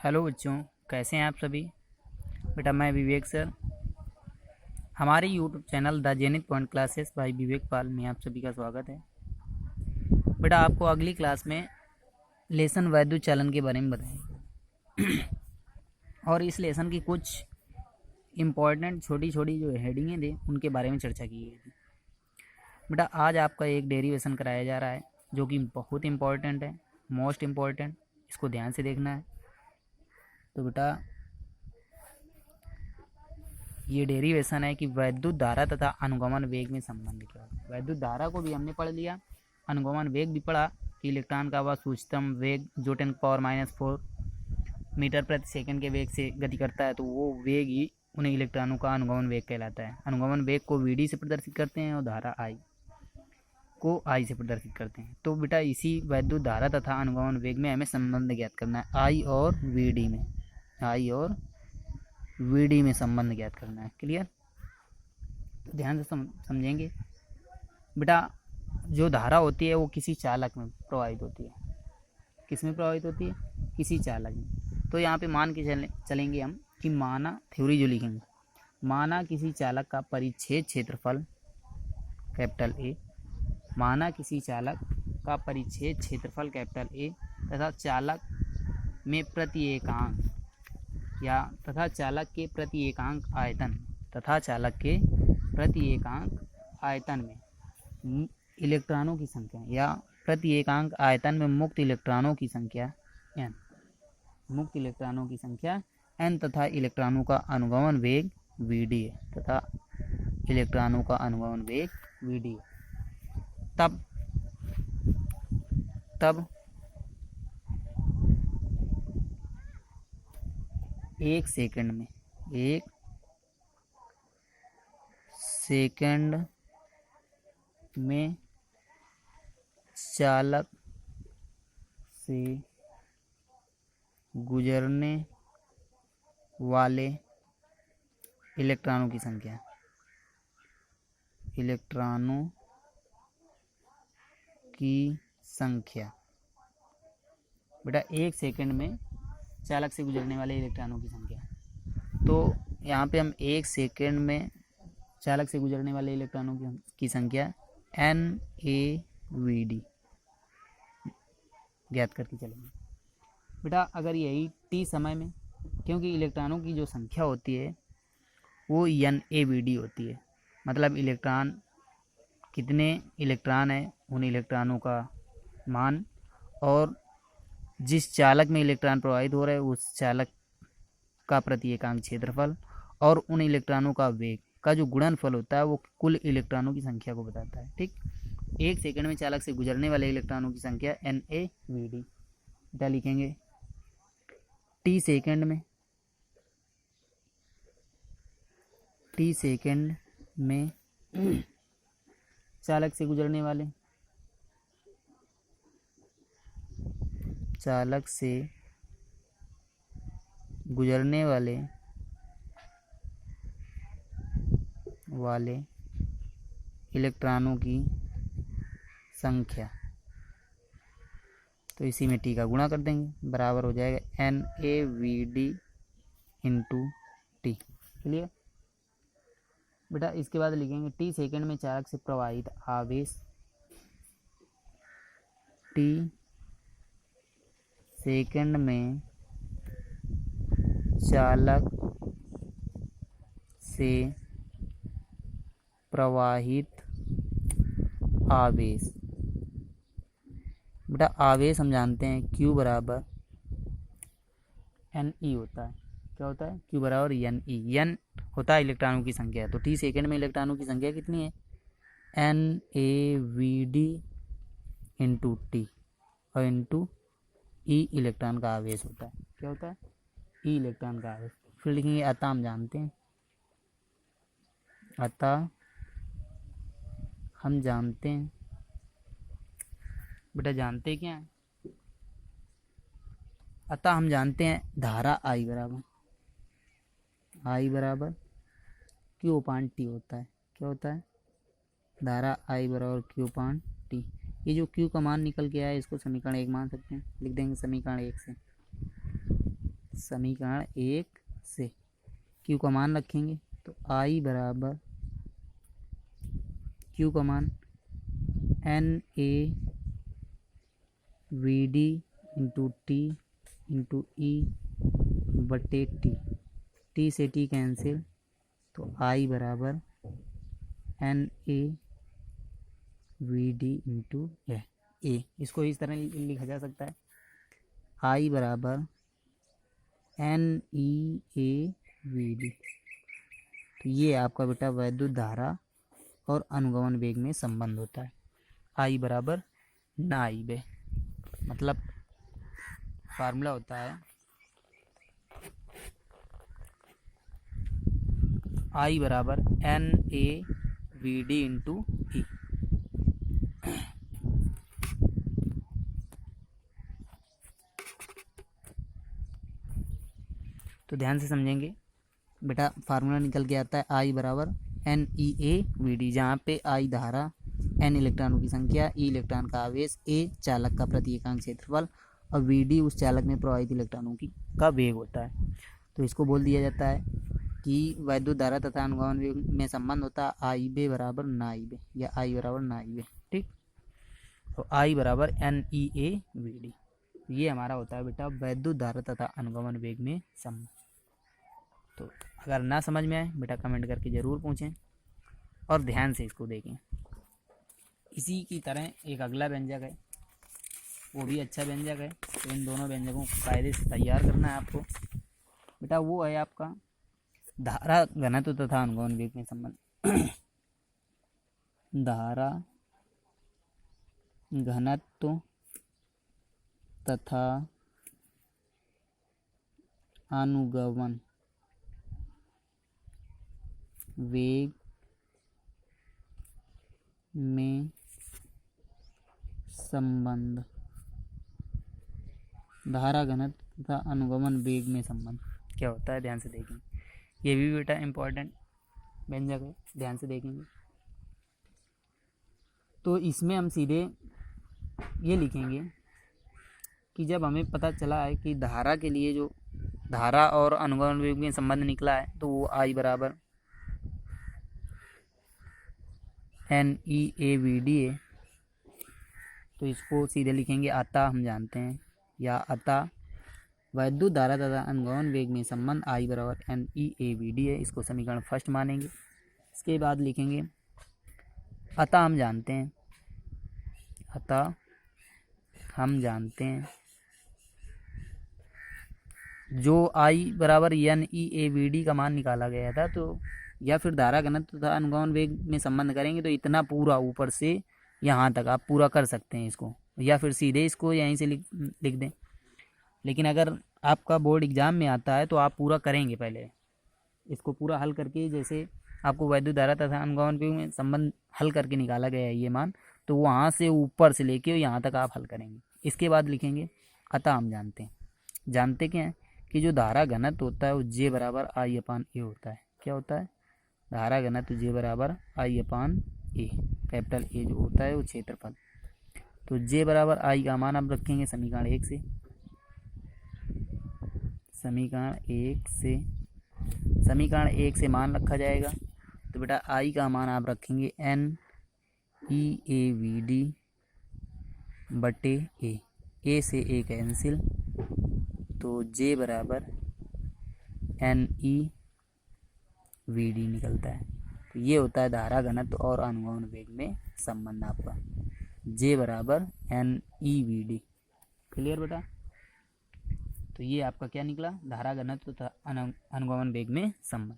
Hello बच्चों, कैसे हैं आप सभी। बेटा मैं विवेक सर, हमारे YouTube channel the Zenith Point Classes by Vivek Pal में आप सभी का स्वागत है। बेटा आपको अगली क्लास में लेसन वैद्युत चालन के बारे में बताएंगे और इस लेसन की कुछ इम्पॉर्टेंट छोटी छोटी जो हेडिंगें थे उनके बारे में चर्चा की गई थी। बेटा आज आपका एक डेरिवेशन कराया जा रहा है जो कि बहुत इम्पॉर्टेंट है, मोस्ट इम्पॉर्टेंट, इसको ध्यान से देखना है। तो बेटा ये डेरिवेशन है कि वैद्युत धारा तथा अनुगमन वेग में संबंध क्या है। वैद्युत धारा को भी हमने पढ़ लिया, अनुगमन वेग भी पढ़ा कि इलेक्ट्रॉन का वह सूक्ष्मतम वेग जो 10⁻⁴ मीटर प्रति सेकंड के वेग से गति करता है, तो वो वेग ही उन्हें इलेक्ट्रॉनों का अनुगमन वेग कहलाता है। अनुगमन वेग को वीडी से प्रदर्शित करते हैं और धारा आई को आई से प्रदर्शित करते हैं। तो बेटा इसी वैद्युत धारा तथा अनुगमन वेग में हमें संबंध ज्ञात करना है, आई और वीडी में, आई और वीडी में संबंध ज्ञात करना है। क्लियर, ध्यान से समझेंगे। बेटा जो धारा होती है वो किसी चालक में प्रवाहित होती है। किस में प्रवाहित होती है? किसी चालक में। तो यहाँ पे मान के चलेंगे हम कि माना, थ्योरी जो लिखेंगे, माना किसी चालक का परिच्छेद क्षेत्रफल कैपिटल ए, माना किसी चालक का परिच्छेद क्षेत्रफल कैपिटल ए तथा चालक में प्रति एकांक या तथा चालक के प्रति एकांक आयतन तथा चालक के प्रति एकांक आयतन में इलेक्ट्रॉनों की संख्या या प्रति एकांक आयतन में मुक्त इलेक्ट्रॉनों की संख्या n, मुक्त इलेक्ट्रॉनों की संख्या n तथा इलेक्ट्रॉनों का अनुगमन वेग vd है, तथा इलेक्ट्रॉनों का अनुगमन वेग vd है। तब एक सेकंड में चालक से गुजरने वाले इलेक्ट्रॉनों की संख्या बेटा एक सेकंड में चालक से गुजरने वाले इलेक्ट्रॉनों की संख्या। तो यहाँ पे हम एक सेकंड में चालक से गुजरने वाले इलेक्ट्रॉनों की संख्या NaVd ज्ञात करके चलेंगे। बेटा अगर यही t समय में, क्योंकि इलेक्ट्रॉनों की जो संख्या होती है वो NaVd होती है, मतलब इलेक्ट्रॉन कितने इलेक्ट्रॉन है, उन इलेक्ट्रॉनों का मान और जिस चालक में इलेक्ट्रॉन प्रवाहित हो रहे हैं उस चालक का प्रति एकांक क्षेत्रफल और उन इलेक्ट्रॉनों का वेग का जो गुणनफल होता है वो कुल इलेक्ट्रॉनों की संख्या को बताता है। ठीक, एक सेकंड में चालक से गुजरने वाले इलेक्ट्रॉनों की संख्या NaVd। क्या लिखेंगे? टी सेकंड में चालक से गुजरने वाले इलेक्ट्रॉनों की संख्या, तो इसी में टी का गुणा कर देंगे, बराबर हो जाएगा NaVd इंटू टी। क्लियर बेटा, इसके बाद लिखेंगे टी सेकंड में चालक से प्रवाहित आवेश, टी सेकंड में चालक से प्रवाहित आवेश। बेटा आवेश हम जानते हैं Q बराबर Ne होता है। क्या होता है? Q बराबर Ne, n होता है इलेक्ट्रॉनों की संख्या। तो टी सेकंड में इलेक्ट्रॉनों की संख्या कितनी है? NaVd इंटू टी और इंटू E इलेक्ट्रॉन का आवेश होता है। क्या होता है? E इलेक्ट्रॉन का आवेश। फिर लिखेंगे अतः हम जानते हैं, बेटा जानते क्या है? अतः हम जानते हैं धारा I बराबर Q अपान T होता है। क्या होता है? धारा I बराबर Q अपान T। ये जो Q का मान निकल के आया है इसको समीकरण 1 मान सकते हैं, लिख देंगे समीकरण 1 से। समीकरण 1 से क्यू का मान रखेंगे तो आई बराबर क्यू का मान N A V D into T into E बटे टी से टी कैंसिल, तो आई बराबर N A V D into A. इसको इस तरह लिखा जा सकता है, आई बराबर N E A V D. तो ये आपका बेटा वैद्युत धारा और अनुगमन वेग में संबंध होता है। आई बराबर ना आई बे, मतलब फार्मूला होता है आई बराबर N A V D into E. तो ध्यान से समझेंगे बेटा, फार्मूला निकल के आता है आई बराबर N E A V D, जहाँ पे आई धारा, एन इलेक्ट्रॉनों की संख्या, ई इलेक्ट्रॉन का आवेश, ए चालक का प्रति एकांक क्षेत्रफल और वी डी उस चालक में प्रवाहित इलेक्ट्रॉनों की का वेग होता है। तो इसको बोल दिया जाता है कि वैद्युत धारा तथा अनुगमन वेग में संबंध होता है आई बे बराबर ना आई बे, या आई बराबर ना आई बे। ठीक, तो आई बराबर N E A V D, ये हमारा होता है बेटा वैद्युत धारा तथा अनुगमन वेग में संबंध। तो अगर ना समझ में आए बेटा कमेंट करके ज़रूर पूछें और ध्यान से इसको देखें। इसी की तरह एक अगला व्यंजक है, वो भी अच्छा व्यंजक है। तो इन दोनों व्यंजकों को कायदे से तैयार करना है आपको बेटा। वो है आपका धारा घनत्व तथा अनुगमन वेग में संबंध। धारा घनत्व तथा अनुगमन वेग में संबंध। धारा घनत्व तथा अनुगमन वेग में संबंध क्या होता है, ध्यान से देखेंगे। ये भी बेटा इम्पोर्टेंट व्यंजक है, ध्यान से देखेंगे। तो इसमें हम सीधे ये लिखेंगे कि जब हमें पता चला है कि धारा के लिए जो धारा और अनुगमन वेग में संबंध निकला है, तो वो आई बराबर N E A V D है। तो इसको सीधे लिखेंगे अतः हम जानते हैं, या अतः वैद्युत धारा तथा अनुगमन वेग में संबंध आई बराबर N E A V D है। इसको समीकरण फर्स्ट मानेंगे। इसके बाद लिखेंगे अतः हम जानते हैं, अतः हम जानते हैं जो आई बराबर N E A V D का मान निकाला गया था, तो या फिर धारा घनत्व तथा अनुगमन वेग में संबंध करेंगे तो इतना पूरा ऊपर से यहाँ तक आप पूरा कर सकते हैं इसको, या फिर सीधे इसको यहीं से लिख दें। लेकिन अगर आपका बोर्ड एग्ज़ाम में आता है तो आप पूरा करेंगे, पहले इसको पूरा हल करके, जैसे आपको वैद्युत धारा तथा अनुगमन वेग में संबंध हल करके निकाला गया है ये मान, तो वहाँ से ऊपर से लेके यहाँ तक आप हल करेंगे। इसके बाद लिखेंगे अतः हम जानते क्या है कि जो धारा घनत्व होता है वो जे बराबर आई अपान ए होता है। क्या होता है, धारा घनत्व जे बराबर आई अपान ए, कैपिटल ए जो होता है वो क्षेत्रफल। तो जे बराबर आई का मान आप रखेंगे समीकरण 1 से, समीकरण 1 से मान रखा जाएगा। तो बेटा आई का मान आप रखेंगे N E A V D बटे ए से ए कैंसिल, तो जे बराबर एन ई वी डी निकलता है। तो ये होता है धारा घनत्व और अनुगमन वेग में संबंध आपका, जे बराबर N E V D. Clear बेटा? तो ये आपका क्या निकला, धारा घनत्व तथा अनुगमन वेग में संबंध।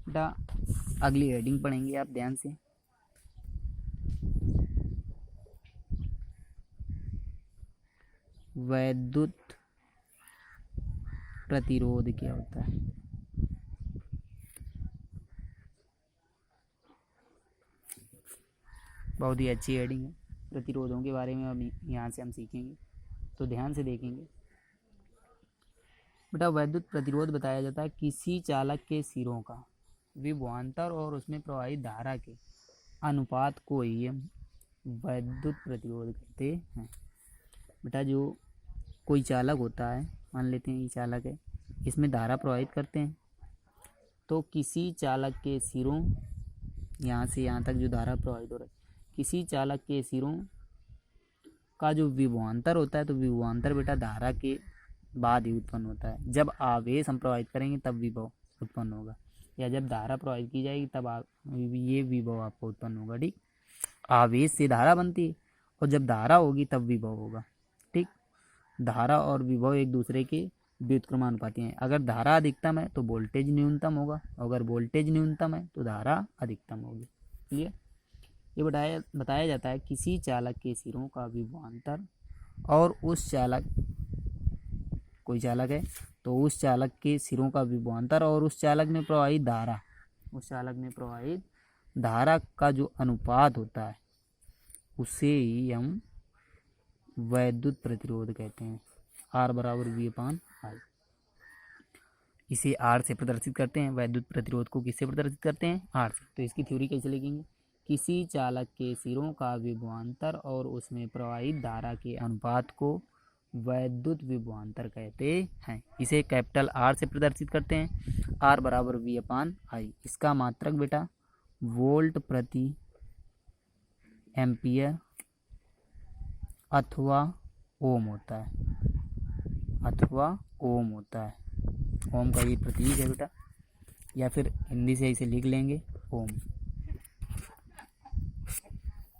बेटा अगली हेडिंग पढ़ेंगे आप ध्यान से। वैद्युत प्रतिरोध क्या होता है। बहुत ही अच्छी हेडिंग है, प्रतिरोधों के बारे में अब यहाँ से हम सीखेंगे, तो ध्यान से देखेंगे। बेटा वैद्युत प्रतिरोध बताया जाता है किसी चालक के सिरों का विभवांतर और उसमें प्रवाहित धारा के अनुपात को ही हम वैद्युत प्रतिरोध कहते हैं। बेटा जो कोई चालक होता है मान लेते हैं ये चालक है, इसमें धारा प्रवाहित करते हैं। तो किसी चालक के सिरों, यहाँ से यहाँ तक जो धारा प्रवाहित हो रहा है, किसी चालक के सिरों का जो विभवांतर होता है, तो विभवांतर बेटा धारा के बाद ही उत्पन्न होता है। जब आवेश हम प्रवाहित करेंगे तब विभव उत्पन्न होगा, या जब धारा प्रवाहित की जाएगी तब ये विभव आपको उत्पन्न होगा। ठीक, आवेश से धारा बनती है और जब धारा होगी तब विभव होगा। ठीक, धारा और विभव एक दूसरे के व्युत्क्रमानुपाती हैं। अगर धारा अधिकतम है तो वोल्टेज न्यूनतम होगा, अगर वोल्टेज न्यूनतम है तो धारा अधिकतम होगी। क्लियर। ये बताया जाता है किसी चालक के सिरों का विभवांतर और उस चालक, कोई चालक है तो उस चालक के सिरों का विभवांतर और उस चालक में प्रवाहित धारा, उस चालक में प्रवाहित धारा का जो अनुपात होता है उसे ही हम वैद्युत प्रतिरोध कहते हैं। R बराबर V/I। इसे R से प्रदर्शित करते हैं। वैद्युत प्रतिरोध को किससे प्रदर्शित करते हैं? R से। तो इसकी थ्योरी कैसे लिखेंगे? किसी चालक के सिरों का विभवांतर और उसमें प्रवाहित धारा के अनुपात को वैद्युत विभवांतर कहते हैं। इसे कैपिटल R से प्रदर्शित करते हैं। R बराबर V/I। इसका मात्रक बेटा वोल्ट प्रति एम्पियर अथवा ओम होता है, अथवा ओम होता है। ओम का ये प्रतीक है बेटा, या फिर हिंदी से इसे लिख लेंगे ओम।